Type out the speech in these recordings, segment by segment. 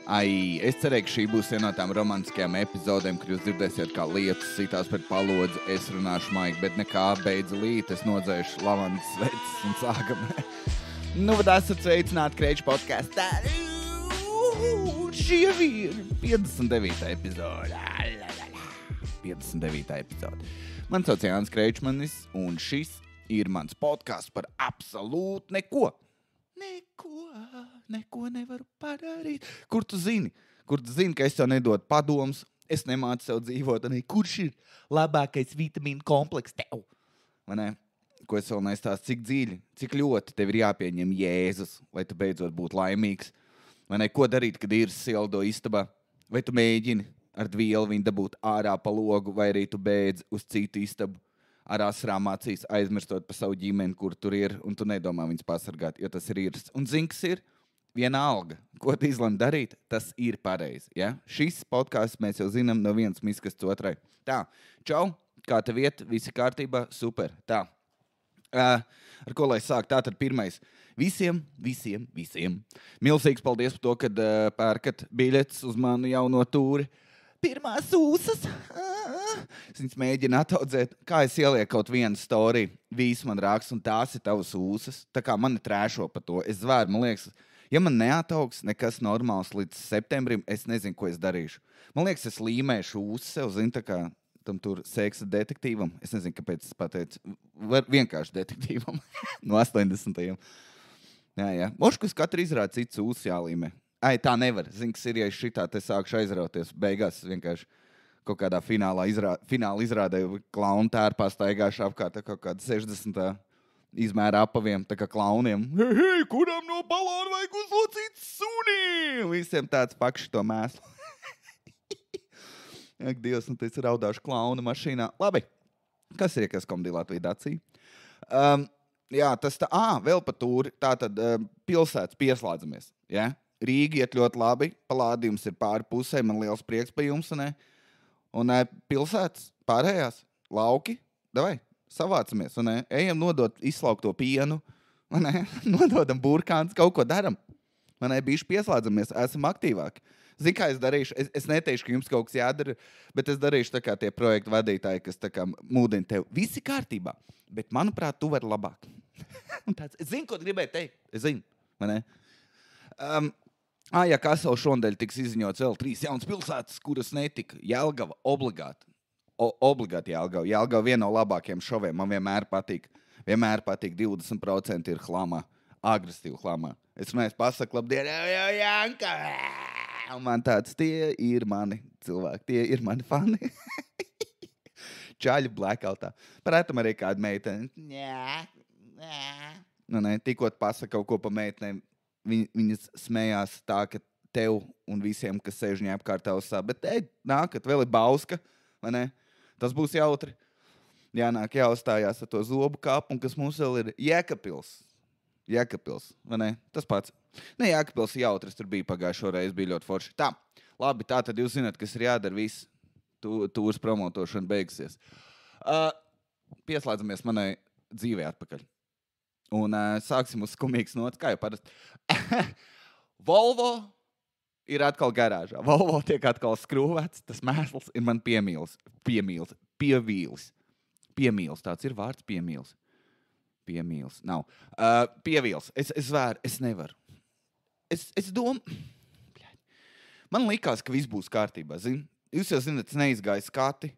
Es cerēju, ka šī būs viena no tām romantiskajām epizodēm, kur jūs dzirdēsiet, kā lietas sitās pret palodzi, es runāšu maigi, bet nekā beidza līt, es nodzēšu lavandas sveces un sākam. Nu, bet esat sveicināti Kreiču podkastā. Šie ir 59. epizode. 59. epizode. Man sauc Jānis Kreičmanis, un šis ir mans podcasts par absolūti neko. Neko nevaru padarīt. Kur tu zini, ka es tev nedodu padomus, es nemācu sev dzīvot, un kurš ir labākais vitamīnu komplekss tev? Vai ne? Ko es vēl nestāstu, cik dziļi, cik ļoti tev ir jāpieņem Jēzus, lai tu beidzot būtu laimīgs. Vai ne? Ko darīt, kad ir sildo istabā? Vai tu mēģini ar dvielu viņu dabūt ārā pa logu, vai arī tu beidz uz citu istabu ar asrām acīs, aizmirstot par savu ģimeni, kur tur ir, un tu nedomā viņus pasargāt, jo tas ir īrs. Un zini, kas ir? Vienalga, ko tu izlem darīt, tas ir pareizi. Ja? Šis podcasts mēs jau zinām no vienas miskas otrai. Tā, čau, kā tev iet? Visi kārtībā? Super. Tā. Ar ko lai sāk? Tātad pirmais. Visiem. Milzīgs paldies par to, kad pērkat biļetes uz manu jauno tūri. Pirmās ūsas. Es viņas mēģinu ataudzēt. Kā es ielieku kaut vienu storiju, visi man raksta, un tās ir tavas ūsas. Tā kā mani trēšo par to. Es zvēru, man liekas, ja man neataugs nekas normāls līdz septembrim, es nezinu, ko es darīšu. Man liekas, es līmēšu ūsas sev, zinu, tā kā tam tur seksa detektīvam. Es nezinu, kāpēc es pateicu. Vienkārši detektīvam no 80. Jā. Moškus katru izrāda cits ūsas jālīmē. Tā nevar. Zini, kas ir, ja es šitā te sākšu aizrauties. Beigās vienkārši kaut kādā fināla izrādē klaunu tērpā staigāšu apkārt kaut kāda 60. izmēra apaviem, tā kā klauniem. Hei, kuram no balona vajag uzlocīt suni? Visiem tāds pakši to mēslu. Ak, Dievs, un tas raudāšu klauna mašīnā. Labi. Kas ir, kas komdī Latvija Dacija? Jā, tas tā, vēl pa tūri. Tātad pilsētas pieslādzamies, ja? Rīga iet ļoti labi, palādījums ir pāri pusē, man liels prieks par jums, ne? Un pilsētas pārējās, lauki, davai, savācamies, un ejam nodot izslaukto pienu, nododam burkāns, kaut ko daram, bišķi pieslādzamies, esam aktīvāki. Zini, kā es darīšu? Es neteikšu, ka jums kaut kas jādara, bet es darīšu tā kā tie projektu vadītāji, kas tā kā mūdina tev. Visi kārtībā, bet manuprāt, tu vari labāk. Es zinu, ko gribēju teikt, es zinu, vai ne? Ja Kasela šonadēļ tiks izziņots vēl 3 jaunas pilsētas, kuras netika. Jelgava obligāti. Obligāti Jelgava. Jelgava viena no labākajiem šoviem. Man vienmēr patīk. 20% ir hlamā. Agresīvi hlamā. Es runāju, pasaku labdien, Janka. Un man tāds, tie ir mani cilvēki. Tie ir mani fani. Čaļi blackoutā. Parētam arī kādu meiteni. Tikot pasaka kaut ko pa meitenēm. Viņas smējās tā, ka tev un visiem, kas sēž viņai apkārt tavs sāp. Bet nākat, vēl ir Bauska, vai ne? Tas būs jautri. Jānāk jāuzstājās ar to zobu kāpu, un kas mums vēl ir Jēkabpils, vai ne? Tas pats. Ne, Jēkabpils jautris, tur bija pagājušo reizi, bija ļoti forši. Tā, labi, tā tad jūs zināt, kas ir jādara, viss tūrs promotošana beigsies. Pieslēdzamies manai dzīvē atpakaļ. Un sāksim uz skumīgas nots, kā jau parasti. Volvo ir atkal garāžā. Volvo tiek atkal skrūvēts. Tas mēsls ir man piemīls. Tāds ir vārds piemīls. Piemīls. Nav. Pievīls. Es zvēru. Es nevaru. Es domāju. Man likās, ka viss būs kārtībā. Zin? Jūs jau zināt, es neizgāju skati.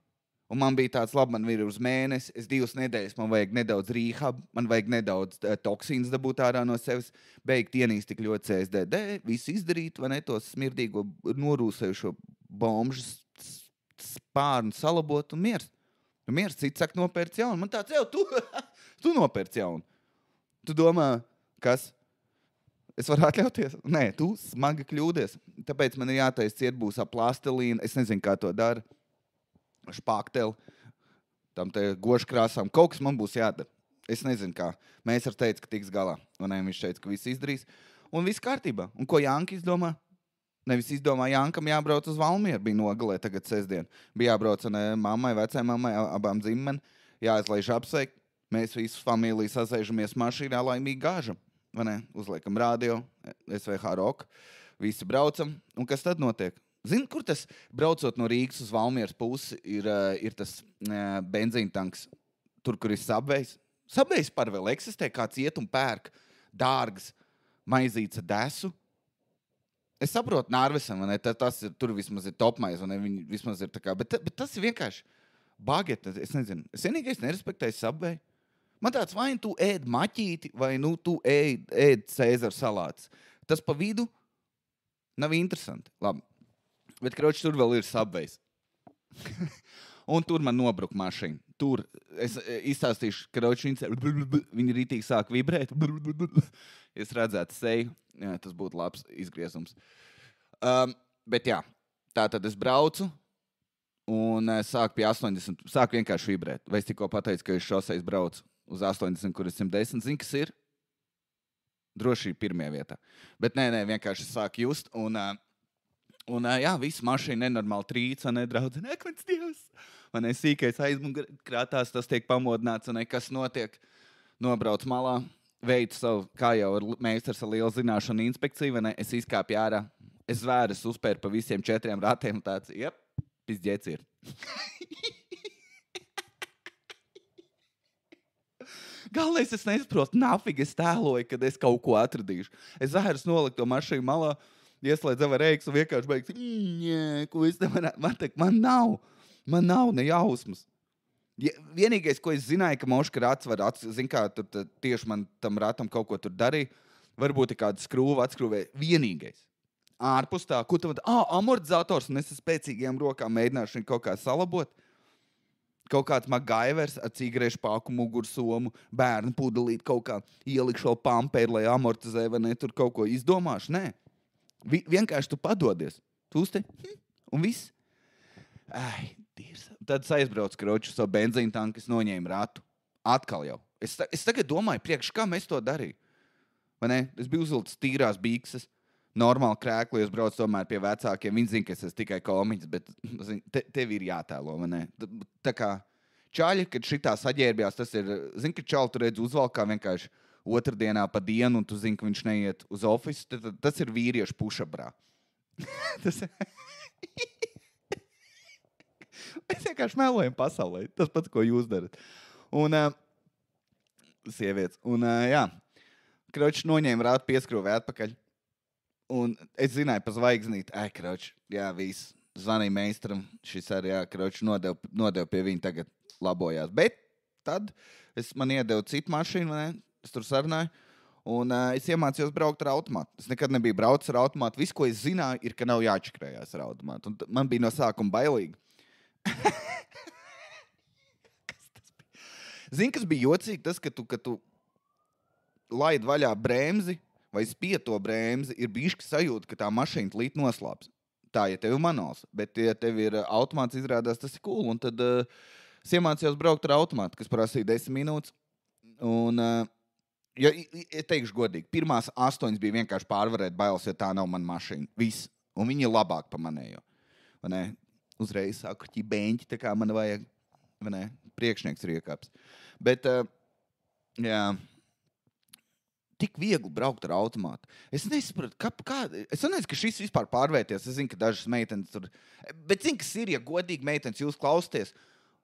Un man bija tāds, labi, man ir uz mēnesi, es 2 nedēļas, man vajag nedaudz rehab, man vajag nedaudz toksīnas dabūt ārā no sevis, beigt ienīst tik ļoti CSDD, visu izdarīt, vai ne, tos smirdīgo norūsējušo bomžu spārnu salabot un miers. Un miers, cits saka, nopērc jaunu. Man tāds, tu nopērc jaunu. Tu domā, kas? Es varu atļauties? Nē, tu smagi kļūdies. Tāpēc man ir jātais ciet būs ap plastelīnu, es nezinu, kā to dara. Špākteli, tam te goškrāsām. Kaut kas man būs jādara. Es nezinu, kā. Mēs ar teicu, ka tiks galā. Un viņš teica, ka viss izdarīs. Un viss kārtībā. Un ko Janka izdomā? Nevis izdomā, Jankam jābrauc uz Valmieru. Bija nogalē tagad sestdien. Bija jābrauc mammai, vecai mammai, abām dzimmen. Jāizlaiž apsveikt. Mēs visu familiju sasēžamies mašīnā, laimīgi gāžam. Vai ne? Uzliekam radio, SVH rock. Visi braucam, un kas tad notiek? Zini, kur tas, braucot no Rīgas uz Valmieras pusi, ir tas benzīna tanks, tur, kur ir Subways. Subways par vēl eksistē, kāds iet un pērk dārgas maizītes ar desu. Es saprotu, Nārvisam, vai ne? Tas ir, tur vismaz ir topmaiz, vai ne? Viņi vismaz ir tā kā, bet tas ir vienkārši bagete, es nezinu. Es vienīgais nerespektēju Subway. Man tāds, vai tu ēd maķīti, vai tu ēd Cēzara salātus. Tas pa vidu nav interesanti. Labi. Bet, kroči, tur vēl ir Subways. Un tur man nobruka mašīna. Tur es izstāstīšu, kroči, viņi rītīgi sāk vibrēt. Es redzētu seju. Jā, tas būtu labs izgriezums. Bet jā, tā tad es braucu un sāku pie 80, sāku vienkārši vibrēt. Vai es tikko pateicu, ka es šoseis braucu uz 80, kur ir 110. Zini, kas ir? Drošība pirmajā vietā. Bet nē, vienkārši sāku just. Un jā, visu mašīnu nenormāli trīca, nedraudz. Nekvits Dievs! Man sīkais aizmugurkrātās, tas tiek pamodināts, un kas notiek. Nobrauc malā. Veidu savu, kā jau ir meistars ar lielu zināšanu inspekciju, vai ne? Es izkāpu ārā, es zvēru, es uzspēru pa visiem 4 ratiem, tāds, jep, pizdzēts ir. Galvenais, es nesaprotu, nafig es tēloju, kad es kaut ko atradīšu. Es zvēru, noliku to mašīnu malā, ieslēdzu ar reiks un vienkārši beigts, ko es nevarētu, man nav ne jausmas. Ja, vienīgais, ko es zināju, ka moška rats var zin kā, tur tieši man tam ratam kaut ko tur darīja, varbūt ir kāda skrūva atskrūvē. Vienīgais. Ārpus tā, ko tam amortizators, un es ar spēcīgiem rokām mēģināšu kaut kā salabot. Kaut kāds MacGyvers ar cigarešu pāku mugursomu, bērnu pudelīt kaut kā ielikšu vēl pampēri, lai amortizē, vai ne, tur kaut ko izdomāšu. Nē. Vienkārši tu padodies. Tu uzte, un viss. Ai, Dievs. Tad es aizbraucu kroču savu benzīnu tanku, es noņēmu ratu. Atkal jau. Es tagad domāju, priekš kā mēs to darīju. Vai ne? Es biju uzvilcis tīrās bikses, normāli krēklu, es braucu tomēr pie vecākiem. Viņi zina, ka es esmu tikai komiķis, bet tev ir jātēlo, vai ne? Tā kā čaļi, kad šitā saģērbjās, tas ir, zini, ka čaļi tu redz uzvalkā vienkārši otrdienā pa dienu, un tu zini, ka viņš neiet uz ofisu, tas ir vīriešu pušabrā. Tas Es vienkārši melojam pasaulē. Tas pats, ko jūs darat. Un, sievietes. Un, jā, kroči noņēma rātu pieskrūvē atpakaļ. Un es zināju pa zvaigznīti. Kroči, jā, viss. Zvanīja meistaram. Šis arī, jā, kroči nodev pie viņa tagad labojās. Bet tad man iedevu citu mašīnu, ne? Es tur sarunāju. Un es iemācījos braukt ar automātu. Es nekad nebiju braucis ar automātu. Viss, ko es zināju, ir, ka nav jāčakrējās ar automātu. Un man bija no sākuma bailīgi. Zini, kas bija jocīgi? Tas, ka tu laid vaļā bremzi vai spieto bremzi, ir bišķi sajūta, ka tā mašīna līt noslāps. Tā, ja tev ir manuāls. Bet, ja tev ir automāts, izrādās, tas ir cool. Un tad es iemācījos braukt ar automātu, kas prasīja 10 minūtes. Un, ja teikšu godīgi, pirmās 8 bija vienkārši pārvarēt bailes, ja tā nav mana mašīna. Viss. Un viņi ir labāk pa manējo. Vai ne? Uzreiz sāku ķibeņķi, tā kā man vajag, vai ne, priekšnieks ir iekāps. Bet, jā, tik viegli braukt ar automātu. Es nesapratu, es nezinu, ka šis vispār pārvērties. Es zinu, ka dažas meitenes tur, bet zinu, kas ir, ja godīgi meitenes jūs klausties,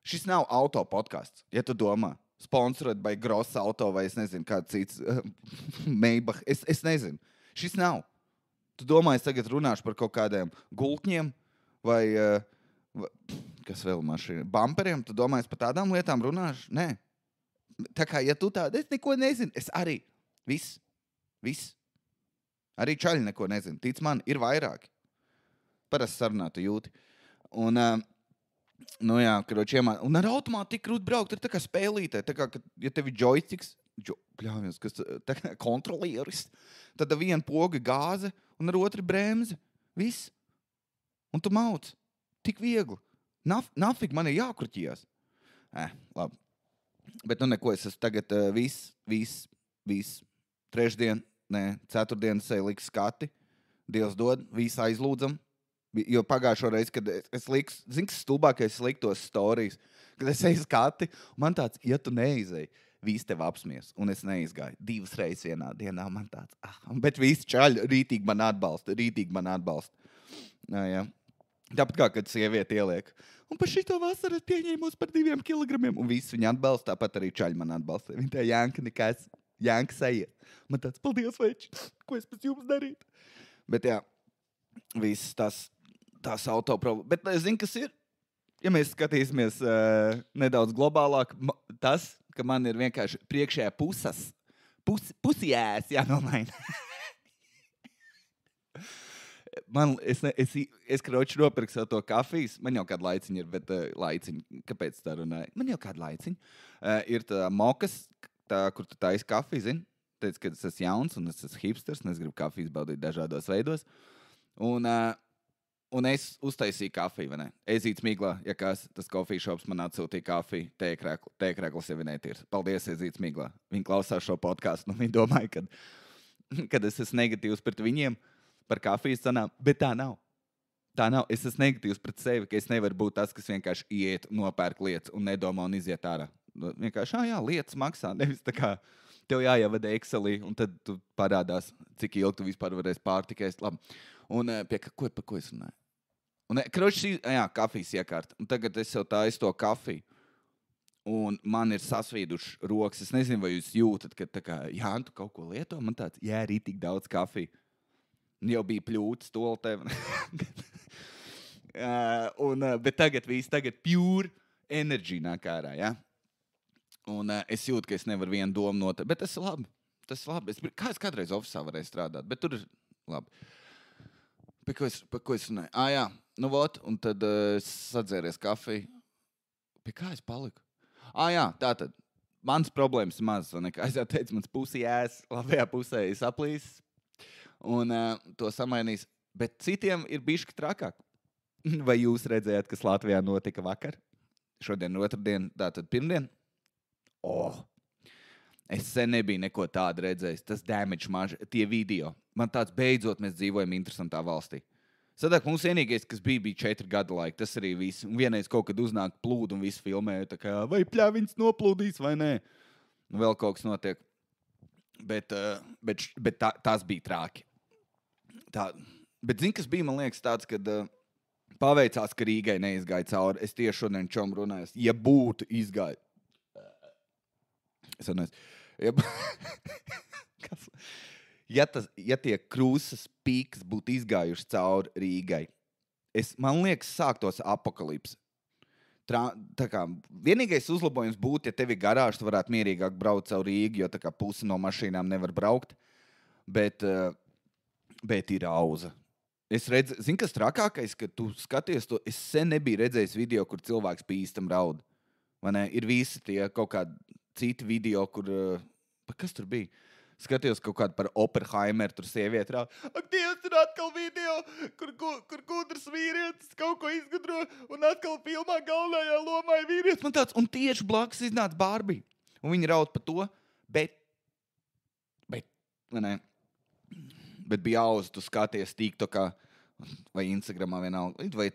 šis nav auto podcasts, ja tu domā. Sponsorēt by Gross Auto vai es nezinu, kāds cits, Maybach, es nezinu. Šis nav. Tu domā, es tagad runāšu par kaut kādiem gultņiem vai... kas vēl mašīna? Bamperiem? Tu domāji, par tādām lietām runāšu? Nē. Tā kā, ja tu tāda, es neko nezinu. Es arī. Viss. Arī čaļi neko nezinu. Tic man, ir vairāki. Parasti sarunā tu jūti. Un, nu jā, karoči iemāc. Un ar automātu tik grūti braukt. Ir tā kā spēlītē. Tā kā, ja tev ir joysticks, bļāvies, kas tā kā kontrolieris, tad viena poga gāze un ar otru bremzi. Viss. Un tu mauc. Tik viegli. Nafig man ir jākruķījās. Labi. Bet nu neko, es esmu tagad viss. Trešdien, ceturtdien es liku skati. Dievs dod, visu aizlūdzam. Jo pagājušo reizi, kad es liku, zini, kas stulbākais, es liku tos storijas, kad es eju skati, un man tāds, ja tu neizēji, visi tev apsmies, un es neizgāju. 2 reizes vienā dienā man tāds, bet visi čaļi rītīgi man atbalsta. Jā. Tāpat kā, kad sieviete ieliek. Un par šito vasaru es pieņēmos par 2 kilogramiem, un visi viņu atbalsta, tāpat arī čaļi man atbalsta. Viņa tā Janka nekas, Janka sajiet. Man tāds, paldies, veči, ko es pēc jums darītu? Bet jā, viss tās autoproblēmas. Bet es zinu, kas ir. Ja mēs skatīsimies nedaudz globālāk, tas, ka man ir vienkārši priekšējā pusijās jānomaina. Es kroči nopirku savu to kafijas. Man jau kādu laiciņu ir, bet laiciņu, kāpēc tā runāja? Man jau kādu laiciņu. Ir tā mokas, kur tu taisi kafiju, zini? Teicu, ka es esmu jauns un es esmu hipsters, un es gribu kafijas baudīt dažādos veidos. Un es uztaisīju kafiju, vai ne? Ezīts Miglā, ja kas, tas coffee shops man atsūtīja kafiju, tēkrekls jau vienēt ir. Paldies, Ezīts Miglā. Viņi klausās šo podcastu, un viņi domāja, kad es esmu negatīvs pret viņiem par kafijas cenām, bet tā nav. Tā nav. Es esmu negatīvs pret sevi, ka es nevaru būt tas, kas vienkārši iet, nopērk lietas un nedomā un iziet ārā. Vienkārši, jā, lietas maksā, nevis tā kā tev jāievada Excelī, un tad tu parādās, cik ilgi tu vispār varēsi pārtikēst. Labi. Un par ko es runāju? Un, kafijas iekārta. Un tagad es jau taisu to kafiju. Un man ir sasvīduši rokas. Es nezinu, vai jūs jūtat, ka tā kā, jā, tu kaut ko lieto. Man tāds, jā, ir tik daudz kafiju. Un jau bija pļūts toltē. Bet tagad pure energy nāk ārā, jā. Un es jūtu, ka es nevaru vienu domu noteikt. Bet tas ir labi. Kā es kādreiz ofisā varēju strādāt? Bet tur ir labi. Par ko es runāju? Jā. Nu, vot, un tad sadzēries kafiju. Pie kā es paliku? Jā, tātad. Mans problēmas ir maz, vai ne? Kā es jau teicu, mans pusījās, labajā pusē ir saplīsis. Un to samainīs. Bet citiem ir bišķi trakāk. Vai jūs redzējāt, kas Latvijā notika vakar? Šodien otrdien, tātad pirmdien? Es sen nebiju neko tādu redzējis. Tas damage maži, tie video. Man tāds beidzot mēs dzīvojam interesantā valstī. Sadāk, mums vienīgais, kas bija 4 gada laika, tas arī viss. Un vienreiz kaut kad uznāk plūdu un visu filmēju, tā kā, vai pļāviņas noplūdīs vai nē. Vēl kaut kas notiek. Bet tās bija trāki. Bet zini, kas bija, man liekas, tāds, kad paveicās, ka Rīgai neizgāja cauri. Es tieši šodien čom runāju, ja būtu izgāja. Es runāju. Ja tie krūzes pīks būtu izgājuši cauri Rīgai, man liekas, sāktos apokalips. Tā kā vienīgais uzlabojums būtu, ja tev ir garāžs, tu varētu mierīgāk braukt cauri Rīgu, jo tā kā pusi no mašīnām nevar braukt. Bet ir auza. Es redzu, zini, kas trakākais, ka tu skaties to, es sen nebiju redzējis video, kur cilvēks pīstam raud. Vai ne? Ir visi tie kaut kādi citi video, kur, kas tur bija? Skatījos kaut kādu par Oppenheimeru, tur sievieti raud. Ak, Dievs, tur atkal video, kur gudrs vīrietis kaut ko izgudro, un atkal filmā galvenajā lomā ir vīrietis. Man tāds, un tieši blakus iznāca Barbie. Un viņi raud par to, bet bija auzi, tu skaties TikTokā vai Instagramā vienalga, vai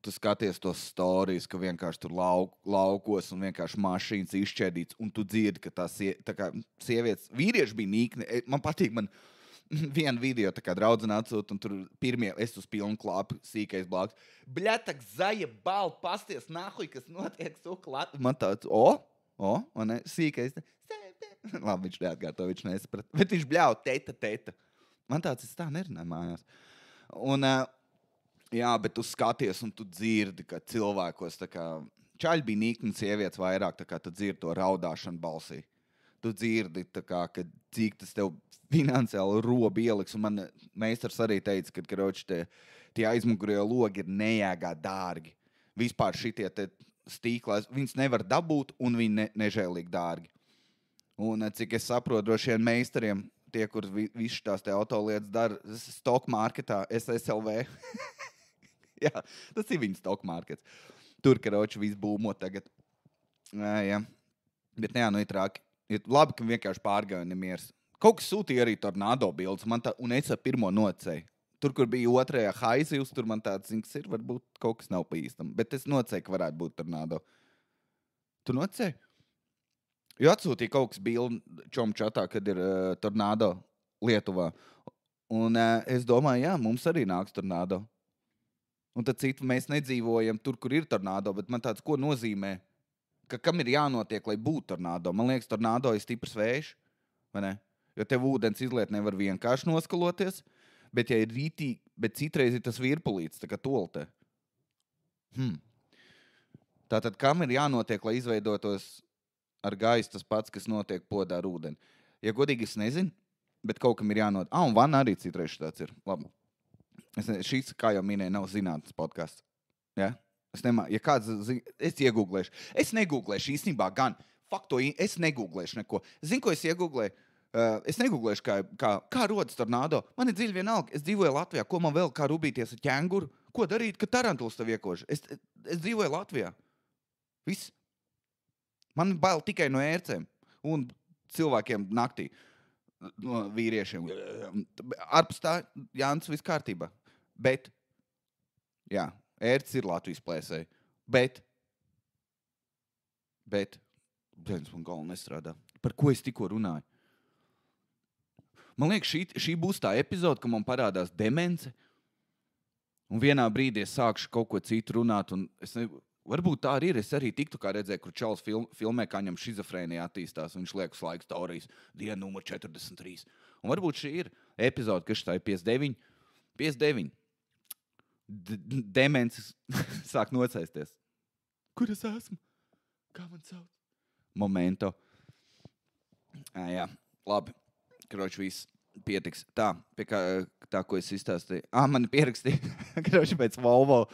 tu skaties tos stories, ka vienkārši tur laukos un vienkārši mašīnas izšķēdīts, un tu dzirdi, ka tā kā sievietes, vīrieši bija nīkni. Man patīk, man vienu video tā kā draudzene atsūt, un tur pirmie, es uz pilnu klāpu, sīkais blāks. Bļatak, zaja, bal, pasties, nahuj, kas notiek, suka, man tāds, un ne, sīkais, labi, viņš neatgārto, viņš nesaprat, bet viņš bļauj, teta. Man tāds, es tā nerunāju mājās. Un, jā, bet tu skaties un tu dzirdi, ka cilvēkos tā kā čaļi bija nīkni, sievietes vairāk, tā kā tu dzirdi to raudāšanu balsī. Tu dzirdi, tā kā, ka cik tas tev finansiāli robi ieliks. Un man meistars arī teica, ka karoči tie aizmugurie logi ir nejēgā dārgi. Vispār šitie te stīklās, viņas nevar dabūt un viņi nežēlīgi dārgi. Un cik es saprotu, droši vien meistariem, tie, kur visu tās te autolietas dara, stock marketā, SSLV. Jā, tas ir viņa stock markets. Tur, karoči, viss būmo tagad. Jā. Bet jā, nu ir trāki. Ir labi, ka vienkārši pārgāja nemiers. Kaut kas sūtīja arī tornado bildes, un es ar pirmo nocēju. Tur, kur bija otrajā haizivs, tur man tāds, zins, ir, varbūt kaut kas nav pīstam. Bet es nocēju, ka varētu būt tornado. Tu nocēji? Jo atsūtīja kaut kas bildi čom čatā, kad ir tornado Lietuvā. Un es domāju, jā, mums arī nāks tornado. Un tad citu mēs nedzīvojam tur, kur ir tornado, bet man tāds, ko nozīmē, kam ir jānotiek, lai būtu tornado? Man liekas, tornado ir stiprs vējš, vai ne? Jo tev ūdens izliet nevar vienkārši noskaloties, bet ja ir rītī, bet citreiz ir tas virpulīts, tā kā tolte. Tātad kam ir jānotiek, lai izveidotos ar gaisu tas pats, kas notiek podā ar ūdeni? Ja godīgi es nezinu, bet kaut kam ir jānotiek. Un van arī citreiz tāds ir. Labi. Šīs, kā jau minēju, nav zinātnes podcasts. Ja? Ja kāds zina, es iegūglēšu. Es negūglēšu īstenībā gan. Es negūglēšu neko. Zinu, ko es iegūglēju? Es negūglēšu, kā rodas tornado. Man ir dziļi vienalga. Es dzīvoju Latvijā. Ko man vēl kā rubīties ar ķenguru? Ko darīt, kad tarantuls tev iekož? Es dzīvoju Latvijā. Viss. Man bail tikai no ērcēm un cilvēkiem naktī. No vīriešiem. Ārpus tā, Jānis, viss kārtībā. Bet, jā, ērts ir Latvijas plēsēji. Bet, man galva nestrādā. Par ko es tikko runāju? Man liekas, šī būs tā epizode, ka man parādās demence. Un vienā brīdī es sākšu kaut ko citu runāt. Un varbūt tā arī ir. Es arī tiktu kā redzēju, kur Čalis filmē, kā viņam šizofrēnija attīstās. Un viņš liek uz laiku teorijas diena numur 43. Un varbūt šī ir epizode, kas tā ir 59. 59. Demences sāk nocaisties. Kur es esmu? Kā man sauc? Momento. Jā, labi. Kroči, viss pietiks. Tā, ko es izstāstīju. Man pierakstīja, kroči, pēc Volvo.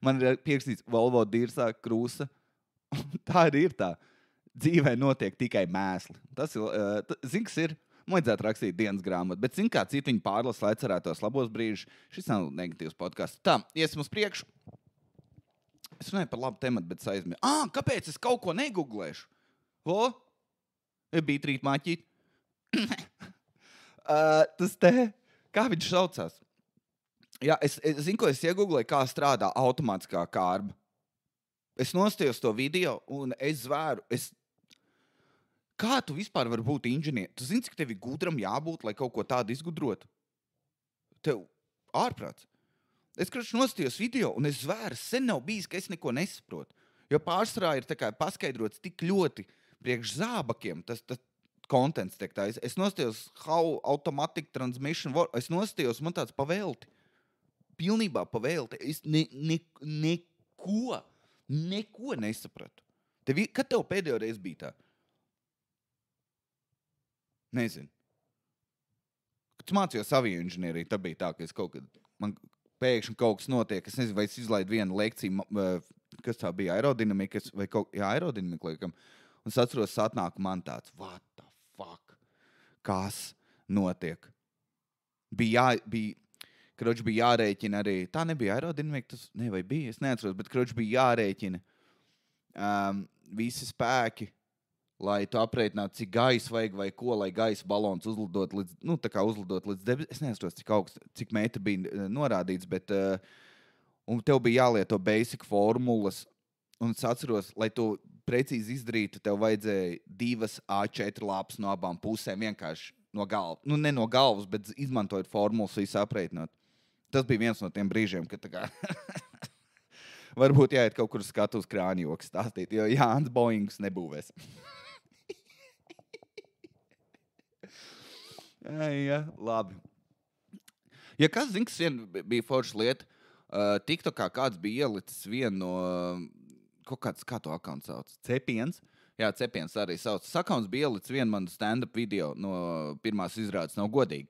Man ir pierakstīts Volvo Dirsā krūsa. Tā arī ir tā. Dzīvē notiek tikai mēsli. Tas ir, zin, kas ir? Man vajadzētu rakstīt dienas grāmatu, bet zin, kā citi viņi pārlas, lai cerētos labos brīžus. Šis nav negatīvs podcasts. Tā, iesim uz priekšu. Es runāju par labu tematu, bet es aizmirsu. Kāpēc es kaut ko negooglēšu? Bija trīt māķīt. Tas te, kā viņš saucās? Jā, es zinu, ko es iegooglēju, kā strādā automātiskā kārba. Es nostījos to video un es zvēru, kā tu vispār vari būt inženieris? Tu zini, cik tev ir gudram jābūt, lai kaut ko tādu izgudrotu? Tev ārprāts. Es nostījos video un es zvēru, sen nav bijis, ka es neko nesaprotu. Jo pārsvarā ir tā kā paskaidrots tik ļoti priekš zābakiem, tas kontents tiek tā. Es nostījos how automatic transmission, es nostījos, man tāds pavēlti. Pilnībā pavēlti. Es neko nesapratu. Kad tev pēdējo reizi bija tā? Nezinu. Kad mācījos avio inženieriju, tad bija tā, ka man pēkšņi kaut kas notiek. Es nezinu, vai es izlaidu vienu lekciju, kas tā bija, aerodinamika, aerodinamika, laikam. Un es atceros, atnāk man tāds, what the fuck? Kas notiek? Bija jārēķina arī, tā nebija aerodinamika, vai bija, es neatceros, bet bija jārēķina visi spēki, lai tu aprēķinātu, cik gaisa vajag vai ko, lai gaisa balons uzlidot līdz debesīm. Es nesaprotu, cik augsts, cik metri bija norādīts, bet un tev bija jālieto basic formulas. Un es atceros, lai tu precīzi izdarītu, tev vajadzēja 2 A4 lapas no abām pusēm vienkārši no galvas. Nu, ne no galvas, bet izmantojot formulas visu aprēķināt. Tas bija viens no tiem brīžiem, kad tā kā varbūt jāiet kaut kur skatu uz krāņu joku stāstīt, jo Jānis Boeings nebūvēs. Jā, labi. Ja kas zina, kas bija forša lieta, TikTokā kāds bija ielicis vienu no, kā to akkauntu sauc? Cepiens? Jā, Cepiens arī sauc. Akkaunts bija ielicis vienu manu stand-up video no pirmās izrādes Nav godīgi.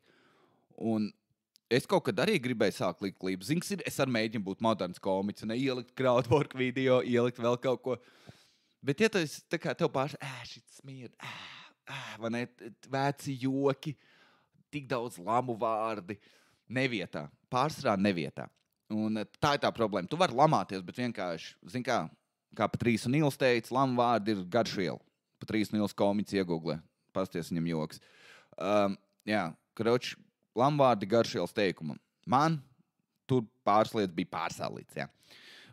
Un es kaut kad arī gribēju sākt likt klību. Zins, es arī mēģinu būt moderns komiķis, ne ielikt crowdwork video, ielikt vēl kaut ko. Bet ja tas tā kā tev pārši, šit smied, vai ne, vēci joki, tik daudz lamu vārdi, nevietā, pārsvarā nevietā. Un tā ir tā problēma. Tu vari lamāties, bet vienkārši, zin kā pat Rīs un Nils teica, lamu vārdi ir garšviela. Pat Rīs un Nils komiķis iegooglē, pasties viņam joks. Jā, kroči, lamu vārdi garšvielas teikumam. Man tur pāris lietas bija pārsālīts, jā.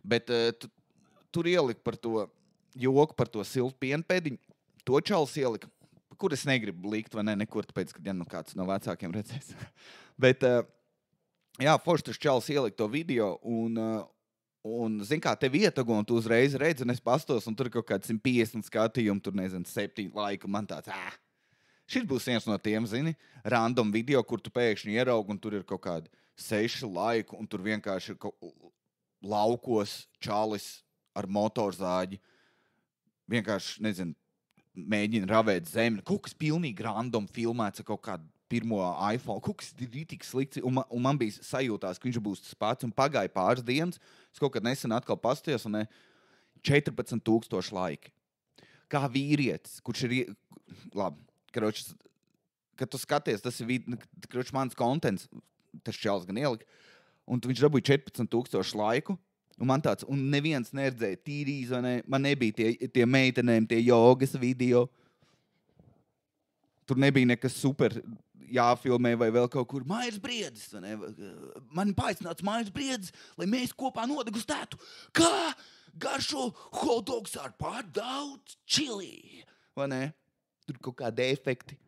Bet tur ielika par to joku, par to siltu pienpēdiņu. To čalis ielika, kur es negribu likt, vai ne, nekur, tāpēc, ka kāds no vecākiem redzēs. Bet, jā, forši tas čalis ielika to video, un zin kā, tev ietago, un tu uzreiz redzi, un es pastos, un tur ir kaut kāds 150 skatījumi, tur, 7 laiku, man tāds, šis būs viens no tiem, zini, random video, kur tu pēkšņi ieraugi, un tur ir kaut kādi 6 laiku, un tur vienkārši ir laukos čalis ar motorzāģi, vienkārši, nezinu, mēģina ravēt zemi, kaut kas pilnīgi random filmēts ar kaut kādu pirmo iPhone, kaut kas ir rītīgi slikts, un man bija sajūtās, ka viņš būs tas pats, un pagāja pāris dienas, es kaut kad nesen atkal pastījos, un 14,000 laiki. Kā vīrietis, kurš ir, labi, karoči, kad tu skaties, tas ir, karoči, mans kontents, tas čels gan ielika, un viņš dabūja 14,000 laiku, un man tāds, un neviens neredzēja tīrīs, vai ne, man nebija tie meitenēm, tie jogas video, tur nebija nekas super jāfilmē vai vēl kaut kur. Mairs Briedis, vai ne, man paaicināts Mairs Briedis, lai mēs kopā nodegustētu, kā garšo hotdogs ar pār daudz čili, vai ne, tur kaut kādi efekti,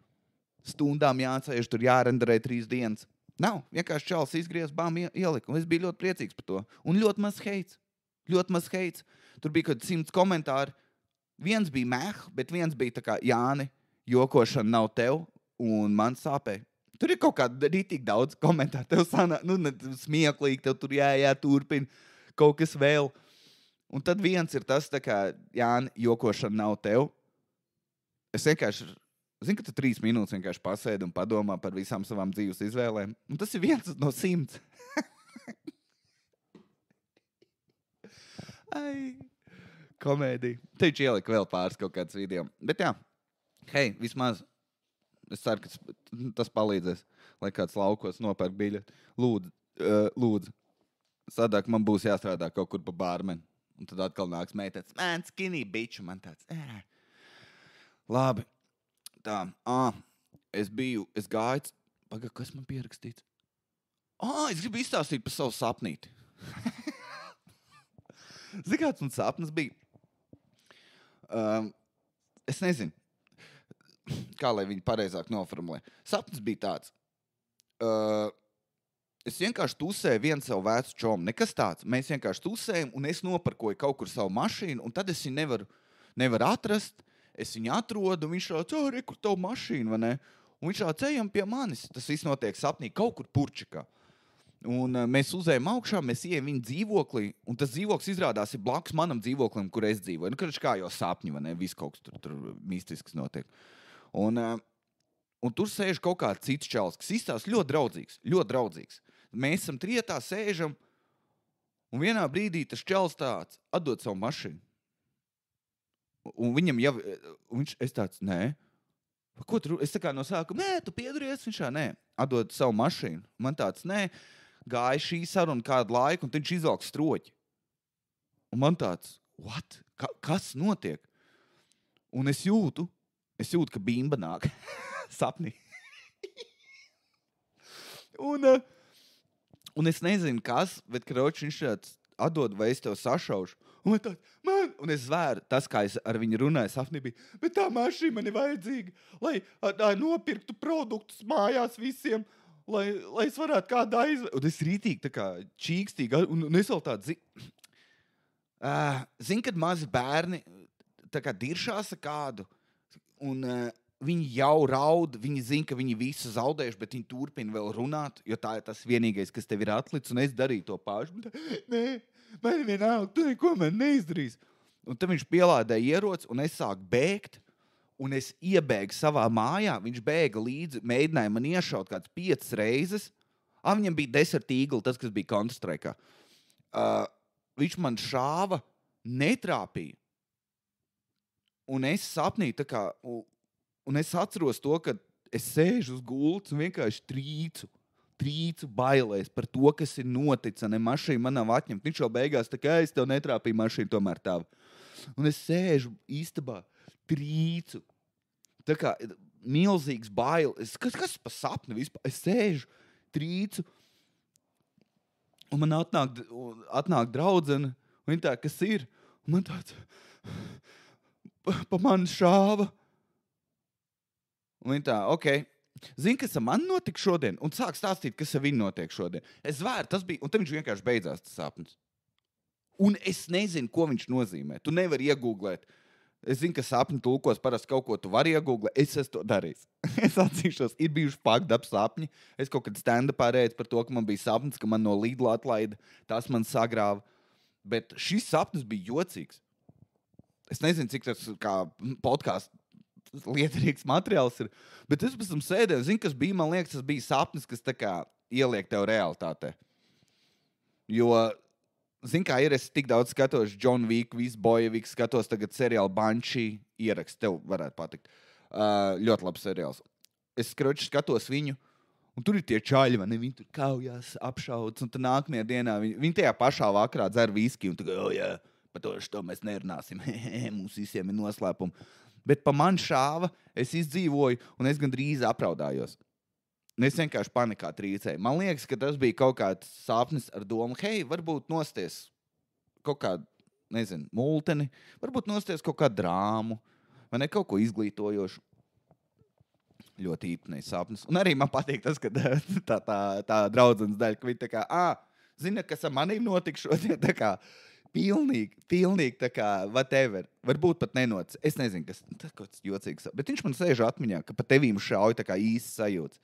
stundām jāsēž, tur jārenderē 3 dienas. Nav, vienkārši čalis izgriez, bām ielika, un es biju ļoti priecīgs par to. Un ļoti maz heits. Tur bija kaut 100 komentāri. Viens bija meh, bet viens bija tā kā Jāni, jokošana nav tev, un man sāpē. Tur ir kaut kāda rītīgi daudz komentāru. Tev sanā, smieklīgi, tev tur jāturpina kaut kas vēl. Un tad viens ir tas, tā kā Jāni, jokošana nav tev. Es vienkārši... Zinu, ka tu 3 minūtes vienkārši pasēdi un padomā par visām savām dzīves izvēlēm. Un tas ir 1 no 100. Ai, komēdija. Teicu ielika vēl pāris kaut kāds video. Bet jā, hei, vismaz, es ceru, ka tas palīdzēs, lai kāds laukos nopērk biļeti. Lūdzu. Sadāk, man būs jāstrādā kaut kur pa bārmeni. Un tad atkal nāks meitēts, man skinny bitch, un man tāds, Labi. Tā, es gāju, kas man pierakstīts? Es gribu izstāstīt par savu sapnīti. Zini, kāds man sapnis bija? Es nezinu, kā lai viņu pareizāk noformulē. Sapnis bija tāds. Es vienkārši tusēju vienu savu vecu čomu. Nekas tāds. Mēs vienkārši tusējam, un es noparkoju kaut kur savu mašīnu, un tad es viņu nevaru atrast. Es viņu atrodu, un viņš tāds, re, kur tavu mašīnu, vai ne? Un viņš tāds, ejam pie manis. Tas viss notiek sapnī kaut kur Purčikā. Un mēs uzējam augšā, mēs ejam viņa dzīvoklī, un tas dzīvoklis izrādās ir blakus manam dzīvoklim, kur es dzīvoju. Nu, kā jau sapņi, vai ne? Viss kaut kas tur mistisks notiek. Un tur sēž kaut kāds cits čalis, kas izstās ļoti draudzīgs. Mēs esam trietā, sēžam, un vienā brīdī tas čalis tāds atdod savu mašīnu. Un viņam jau, es tāds, nē. Ko tu, es tā kā no sākuma, nē, tu pieduries, viņš nē, atdod savu mašīnu. Man tāds, nē, gāja šī saruna kādu laiku, un viņš izvelk stroķi. Un man tāds, what? Kas notiek? Un es jūtu, ka bimba nāk sapnī. un es nezinu, kas, bet kroči viņš tāds atdod, vai es tev sašaušu. Un un es zvēru, tas, kā es ar viņu runāju, sapnī bija, bet tā mašīna man ir vajadzīga, lai nopirktu produktus mājās visiem, lai es varētu kādu aizvēt. Un es rītīgi tā kā čīkstīgi, un es vēl tādu zinu, kad mazi bērni tā kā diršās ar kādu, un viņi jau raud, viņi zina, ka viņi visu zaudējuši, bet viņi turpina vēl runāt, jo tā ir tas vienīgais, kas tev ir atlicis, un es darīju to pašu. Nē, man vienalga, tu neko man neizdarīs. Un tad viņš pielādēja ieroci, un es sāku bēgt, un es iebēgu savā mājā, viņš bēga līdzi, mēģināja man iešaut kāds 5 reizes. Viņam bija Desert Eagle, tas, kas bija Counter-Strike'ā. Viņš man šāva, netrāpīja. Un es sapnīju tā kā, un es atceros to, ka es sēžu uz gultas un vienkārši trīcu bailēs par to, kas ir noticis, ne mašīna man nav atņemta. Viņš jau beigās tā kā es tev netrāpīju, mašīna tomēr tava. Un es sēžu istabā, trīcu. Tā kā milzīgs bailes. Kas pa sapni vispār? Es sēžu, trīcu. Un man atnāk draudzene. Un viņa tā, kas ir? Un man tāds pa mani šāva. Un viņa tā, ok. Zini, kas ar mani notika šodien? Un sāk stāstīt, kas ar viņu notiek šodien. Es zvēru, tas bija, un tad viņš vienkārši beidzās tas sapnis. Un es nezinu, ko viņš nozīmē. Tu nevari iegūglēt. Es zinu, ka sapņu tulkos parasti kaut ko tu vari iegūglēt. Es esmu to darījis. Es atzīšos, ir bijuši fucked up sapņi. Es kaut kad stand-upā redzu par to, ka man bija sapnis, ka man no Lidla atlaida. Tas man sagrāva. Bet šis sapnis bija jocīgs. Es nezinu, cik tas kā podkāsts lietarīgs materiāls ir. Bet es pēc tam sēdēju, zinu, kas bija, man liekas, tas bija sapnis, kas tā kā ieliek tev realitātē. Jo, zinu, kā ir, es tik daudz skatos John Wick, visu Bojeviku, skatos tagad seriālu Banshee ierakstu, tev varētu patikt. Ļoti labs seriāls. Es skatos viņu, un tur ir tie čaļi, vai ne? Viņi tur kaujās, apšaudas, un tad nākamajā dienā viņi tajā pašā vakarā dzer viski, un tagad, jā, par to mēs nerunāsim. Mums visiem ir noslēpumi. Bet pa man šāva, es izdzīvoju, un es gandrīz apraudājos. Un es vienkārši panikā trīcēju. Man liekas, ka tas bija kaut kāds sapnis ar domu, hei, varbūt nosties kaut kādu, nezinu, multeni, varbūt nosties kaut kādu drāmu, vai ne kaut ko izglītojošu. Ļoti īpnējs sapnis. Un arī man patīk tas, ka tā draudzenes daļa, ka viņi tā kā, zina, kas ar manīm notika šodien, tā kā, pilnīgi tā kā whatever. Varbūt pat nenoc. Es nezinu, kas tas kaut kas jocīgs. Bet viņš man sēž atmiņā, ka pa tevīm šauj tā kā īsts sajūts.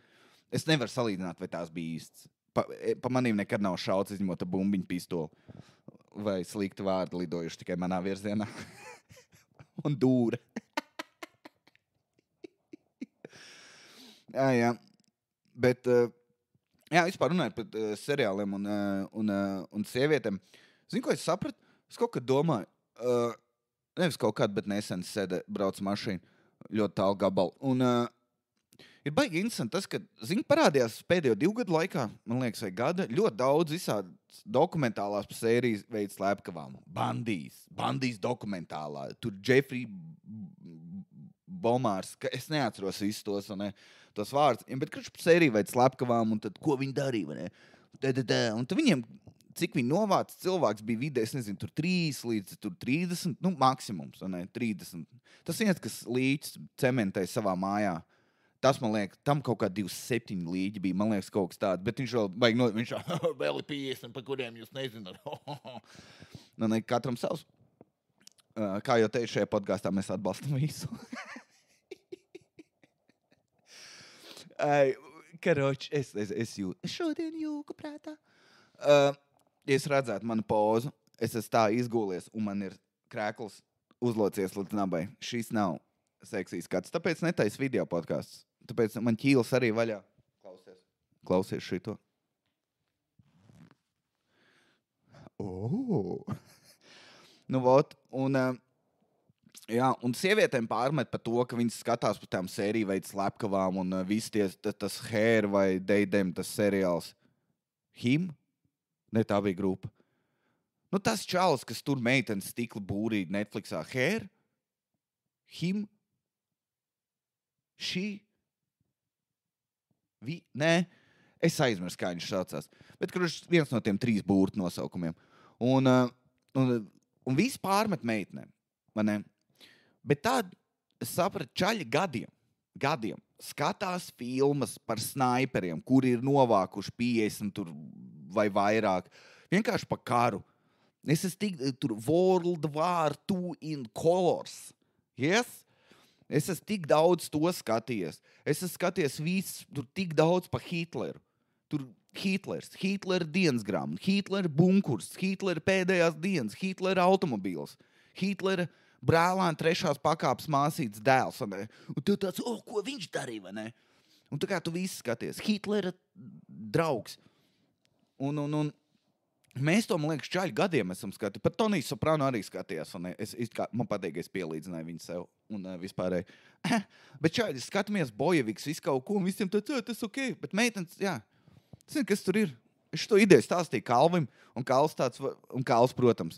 Es nevaru salīdzināt, vai tās bija īsts. Pa manīm nekad nav šauts, izņemot bumbiņu pistoli. Vai slikti vārdi lidojuši tikai manā virzienā. Un dūra. jā. Bet, jā, vispār runājot par seriāliem un sievietēm. Zini, ko es sapratu? Es kaut kad domāju, nevis kaut kad, bet nesen braucu mašīnu ļoti tālu gabalu. Un ir baigi interesanti tas, ka, zini, parādījās pēdējo 2 gadu laikā, man liekas, vai gada, ļoti daudz visādas dokumentālās sērijas veids slepkavām. Bandijas dokumentālā. Tur Jeffrey Bomārs, es neatceros visus tos vārdus, bet kurš sērija veids slepkavām, un tad ko viņi darīja, vai ne? Un tad viņiem, cik viņi novāca cilvēks bija vidē, es nezinu, tur 3 līdz 30, maksimums, vai ne, 30. Tas viens, kas līdz cementē savā mājā. Tas, man liekas, tam kaut kā 27 līģi bija, man liekas, kaut kas tāds. Bet viņš vēl ir 50, par kuriem jūs nezināt. Ne, katram savs. Kā jau teicu, šajā podkāstā mēs atbalstam visu. Karoči, es jūtu. Es šodien jūku prātā. Ja es redzētu manu pozu, es esmu tā izgūlies, un man ir krēkls uzlocies līdz nabai. Šis nav seksīs skats. Tāpēc netais video podkāsts. Tāpēc man ķīls arī vaļā. Klausies šito. Vot. Un sievietēm pārmet par to, ka viņas skatās par tām sēriju veids slepkavām un visi tas Hair vai Deidem, tas seriāls. Him? Ne, tā bija grupa. Tas čalis, kas tur meitenes stikla būrī Netflixā. Hair? Him? She? Nē, es aizmirsu, kā viņš saucās. Bet kurš viens no tiem 3 būrtu nosaukumiem. Un visi pārmet meitenēm. Bet tad es sapratu, čaļi gadiem skatās filmas par snaiperiem, kuri ir novākuši 50 tur vai vairāk. Vienkārši par karu. Es esmu tur World War II in Colors. Yes? Es esmu tik daudz to skatījies. Es esmu skatījies visu, tur tik daudz par Hitleru. Tur Hitlera dienas grāmata, Hitlera bunkurs, Hitlera pēdējās dienas, Hitlera automobīls, Hitlera brālēna 3. pakāpes māsītes dēls. Un tu tāds, ko viņš darīja, vai ne? Un tā kā tu visu skaties. Hitlera draugs. Un mēs to, man liekas, čaļu gadiem esam skatījuši. Pat Tonijs Soprano arī skatījās. Man patīk, ka es pielīdzināju viņu sev un vispārēji. Bet čaļi, skatāmies Bojeviks, visu kaut ko, un visiem tas ok. Bet meitenes, jā, zini, kas tur ir? Es to ideju stāstīju Kalvim, un Kalvs tāds, un Kalvs, protams,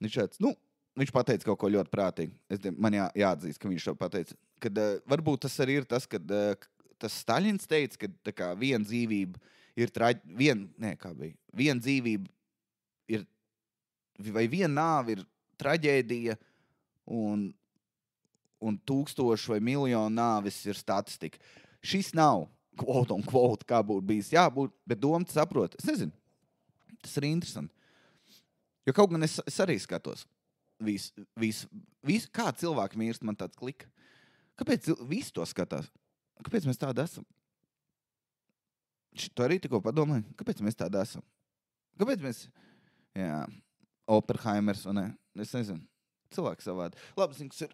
viņš pateica kaut ko ļoti prātīgi. Man jāatzīst, ka viņš to pateica. Kad varbūt tas arī ir tas, kad tas Staļins teica, ka tā kā viena dzīvība ir viena dzīvība ir, vai viena nāve ir traģēdija, un un 1000 vai miljonu nāvis ir statistika. Šis nav quote un quote, kā būtu bijis jābūt, bet doma saprot. Es nezinu, tas ir interesanti. Jo kaut gan es arī skatos. Kā cilvēki mirst, man tāds klika. Kāpēc visi to skatās? Kāpēc mēs tādi esam? Tu arī tikko padomāji, kāpēc mēs tādi esam? Kāpēc mēs... Jā, Oppenheimers, vai ne? Es nezinu. Cilvēki savādi. Labi, zinu, kas ir...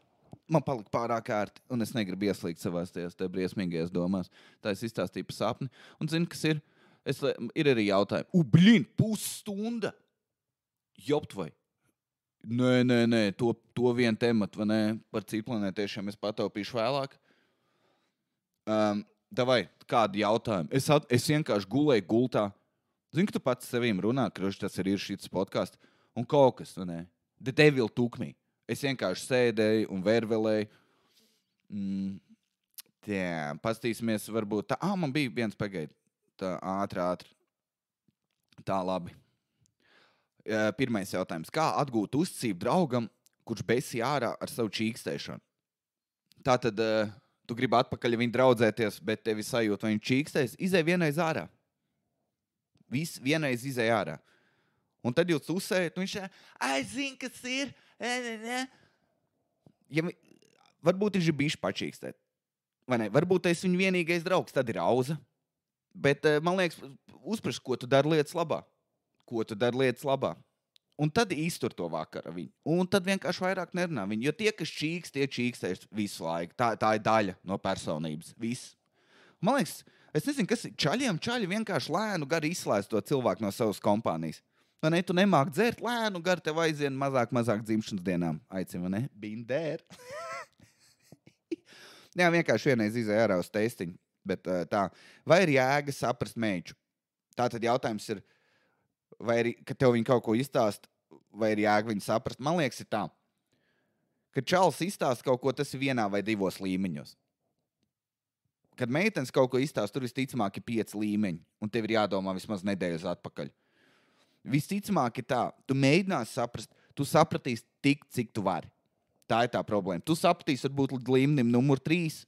Man palika pārāk ērti, un es negribu ieslīgt savās tajās briesmīgajās domās. Tā es izstāstīju par sapni. Un zinu, kas ir... Ir arī jautājumi. Pusstunda! Jopt vai? Nē, to vienu tematu, vai ne? Par citplanētiešiem es pataupīšu vēlāk. Davai, kādu jautājumu? Es vienkārši gulēju gultā. Zinu, ka tu pats sevīm runā, kroši tas ir šis podcasts. Un kaut kas, vai ne? The devil took me. Es vienkārši sēdēju un vervelēju. Pastīsimies varbūt tā. Man bija viens pagaid. Tā ātri. Tā labi. Pirmais jautājums. Kā atgūt uzticību draugam, kurš besī ārā ar savu čīkstēšanu? Tātad tu gribi atpakaļ viņu draudzēties, bet tevi sajūt, vai viņš čīkstēs, izēj vienreiz ārā. Viss vienreiz izēj ārā. Un tad jūs uzsējat, un viņš zin, kas ir. Varbūt viņš ir bijis pačīkstēt. Vai ne? Varbūt es viņu vienīgais draugs, tad ir auza. Bet man liekas, uzpraši, ko tu dari lietas labā. Un tad iztur to vakaru viņu. Un tad vienkārši vairāk nerunā viņu. Jo tie, kas čīkst, tie čīkstēs visu laiku. Tā ir daļa no personības. Viss. Man liekas, es nezinu, kas ir. Čaļi vienkārši lēnu gari izslēdz to cilvēku no savas kompānijas. Vai ne? Tu nemāk dzert lēnu gari, tev aizien mazāk dzimšanas dienām. Aicinu, vai ne? Been there. Jā, vienkārši vienreiz izēja ārā uz testiņu. Bet tā, vai ir jēga saprast meiču? Tātad jautājums ir, vai ir, ka tev viņi kaut ko izstāst, vai ir jēga viņu saprast? Man liekas, ir tā, kad čalis izstāst kaut ko, tas ir 1 vai 2 līmeņos. Kad meitenes kaut ko izstāst, tur visticamāk ir 5 līmeņi, un tev ir jādomā vismaz nedēļas atpakaļ. Visticamāk ir tā, tu mēģinās saprast, tu sapratīsi tik, cik tu vari. Tā ir tā problēma. Tu sapratīsi varbūt līdz līmenim numur 3,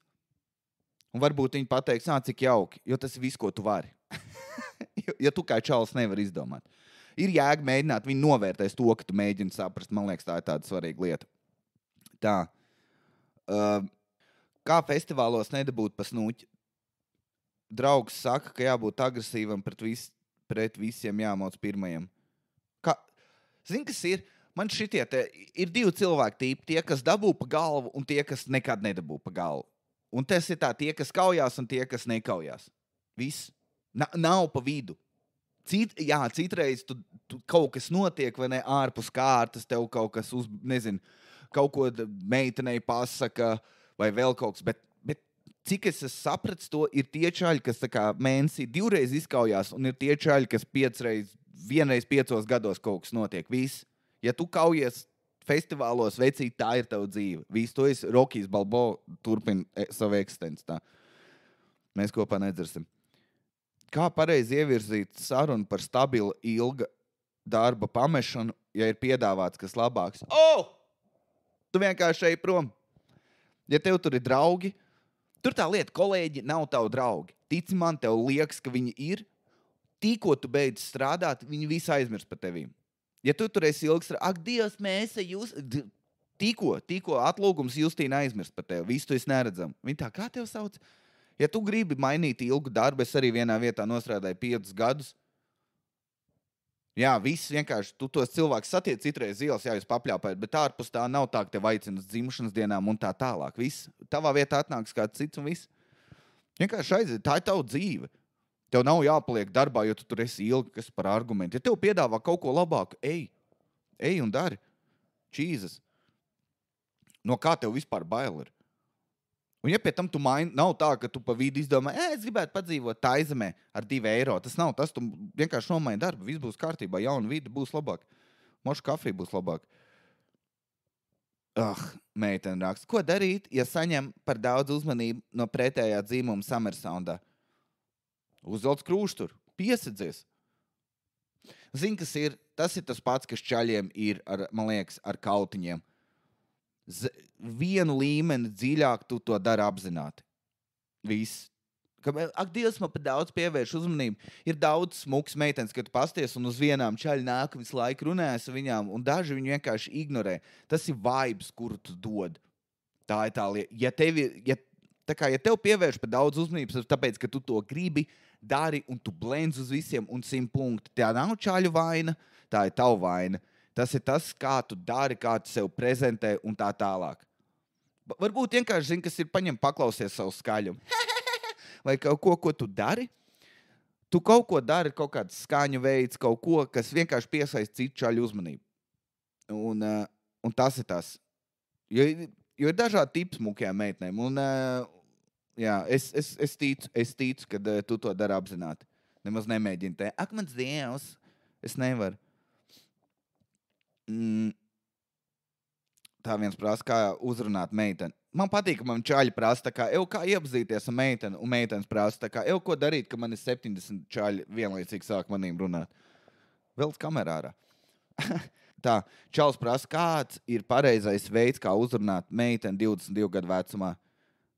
un varbūt viņi pateiks, cik jauki, jo tas ir viss, ko tu vari. Ja tu kā čalis nevar izdomāt. Ir jēga mēģināt, viņi novērtēs to, ka tu mēģini saprast. Man liekas, tā ir tāda svarīga lieta. Tā. Kā festivālos nedabūt pa snuķi? Draugs saka, ka jābūt agresīvam pret visiem jāmoc pirmajam. Zini, kas ir? Man šitie ir 2 cilvēku tipi. Tie, kas dabū pa galvu, un tie, kas nekad nedabū pa galvu. Un tas ir tā, tie, kas kaujās un tie, kas nekaujās. Viss. Nav pa vidu. Citreiz tu kaut kas notiek, vai ne, ārpus kārtas, tev kaut kas kaut ko meitenei pasaka, vai vēl kaut kas. Bet cik es sapratu to, ir tie čaļi, kas tā kā mēnesī 2 reizes izkaujās, un ir tie čaļi, kas 1 reiz 5 gados kaut kas notiek. Viss. Ja tu kaujies festivālos, vecīt, tā ir tava dzīve. Viss, to es Rokijs Balbo turpina savu eksistenci. Tā. Mēs kopā nedzersim. Kā pareizi ievirzīt sarunu par stabilu ilga darba pamešanu, ja ir piedāvāts kas labāks? Tu vienkārši ej prom. Ja tev tur ir draugi, tur tā lieta, kolēģi nav tavu draugi. Tici man, tev liekas, ka viņi ir. Tikko tu beidz strādāt, viņi visi aizmirst par tevīm. Ja tu tur esi ilgs, Dievs, mēs jūs... Tikko atlūgums Justīna aizmirst par tevi. Visu tu esi neredzam. Viņa tā, kā tev sauc? Ja tu gribi mainīt ilgu darbu, es arī vienā vietā nostrādāju 5 gadus. Jā, viss vienkārši, tu tos cilvēkus satiec citreiz ielas, jā, jūs papļāpājat, bet ārpus tā nav tā, ka tev aicina uz dzimšanas dienām un tā tālāk. Viss. Tavā vietā atnāks kāds cits un viss. Vienkārši aiziet, tā ir tava dzīve. Tev nav jāpaliek darbā, jo tu tur esi ilgi, kas par argumentu. Ja tev piedāvā kaut ko labāku, ej un dari. Jesus. No kā tev vispār bail ir? Un ja pie tam tu nav tā, ka tu pa vidu izdomā, es gribētu padzīvot Taizemē ar 2 eiro. Tas nav tas, tu vienkārši nomaini darbu. Viss būs kārtībā, jauna vide būs labāk. Moša kafija būs labāk. Meitene raksta. Ko darīt, ja saņem par daudz uzmanību no pretējā dzīmuma Summersoundā? Uzvelc krūštur, piesadzies. Zini, kas ir? Tas ir tas pats, kas čaļiem ir, man liekas, ar kautiņiem. vienu līmeni dziļāk tu to dari apzināti. Viss. Ak, Dievs, man pat daudz pievērš uzmanību. Ir daudz smuks meitenes, kad tu pasties un uz vienām čaļi nāk visu laiku runājas ar viņām, un daži viņu vienkārši ignorē. Tas ir vibes, kuru tu dod. Tā ir tā lieta. Ja tev pievērš pat daudz uzmanības, tāpēc, ka tu to gribi, dari, un tu blendz uz visiem, un 100 punkti. Tā nav čaļu vaina, tā ir tava vaina. Tas ir tas, kā tu dari, kā tu sev prezentē, un tā tālāk. Varbūt vienkārši zini, kas ir paklausies savu skaļumu. Vai kaut ko tu dari, tu kaut ko dari, kaut kāds skaņu veids, kaut ko, kas vienkārši piesaista citu čaļu uzmanību. Un tas ir tas. Jo ir dažādi tipi smukajām meitenēm. Un, jā, es ticu, ka tu to dari apzināti. Nemaz nemēģini te. Ak, mans Dievs, es nevaru. Tā viens prasa, kā uzrunāt meiteni. Man patīk, ka man čaļi prasa, kā iepazīties ar meiteni, un meitenes prasa, ko darīt, ka man ir 70 čaļi vienlaicīgi sāk manīm runāt. Velc kamerā ārā. Tā, čalis prasa, kāds ir pareizais veids, kā uzrunāt meiteni 22 gadu vecumā.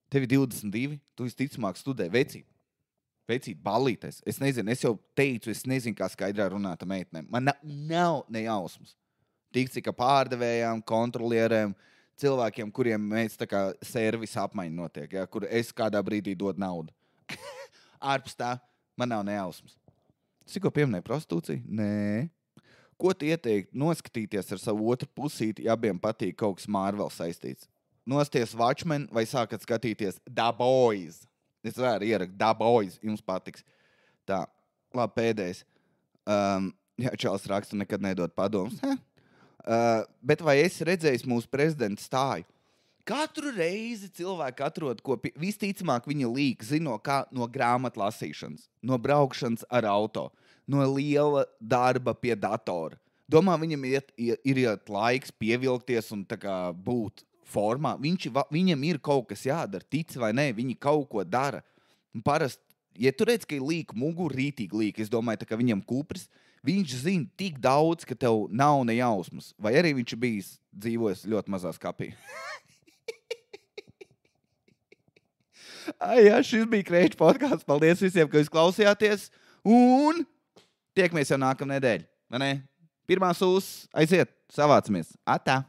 Tev ir 22, tu visticamāk studē vecīt ballīties. Es nezinu, es jau teicu, es nezinu, kā skaidrā runāt ar meitenēm. Man nav nejausmas. Tik cik pārdevējām, kontrolierēm, cilvēkiem, kuriem mēs tā kā servisa apmaiņa notiek, ja, kur es kādā brīdī dodu naudu. Ārpus tā, man nav nejausmas. Tikko pieminēja prostitūciju? Nē. Ko tu ieteiktu noskatīties ar savu otru pusīti, ja abiem patīk kaut kas Marvel saistīts? Nosties Watchmen vai sākat skatīties The Boys? Es varu ierakt The Boys, jums patiks. Tā, labi, pēdējais. Jā, Čāls raksta, nekad nedod padomus. Bet vai esi redzējis mūsu prezidenta stāju? Katru reizi cilvēki atrod, ko visticamāk viņa līk zino kā no grāmatlasīšanas, no braukšanas ar auto, no liela darba pie datora. Domā, viņam ir laiks pievilkties un tā kā būt formā. Viņam ir kaut kas jādara, tic vai nē, viņi kaut ko dara. Un parasti, ja tu redz, ka ir līka muguru, rītīgi līka, es domāju, tā kā viņam kupris, viņš zina tik daudz, ka tev nav nejausmas. Vai arī viņš bijis dzīvojis ļoti mazā skapī. Jā, šis bija Kreičs podcasts. Paldies visiem, ka jūs klausījāties. Un tiekamies jau nākamnedēļ. Vai ne? Pirmā sūs aiziet, savācamies. Atā!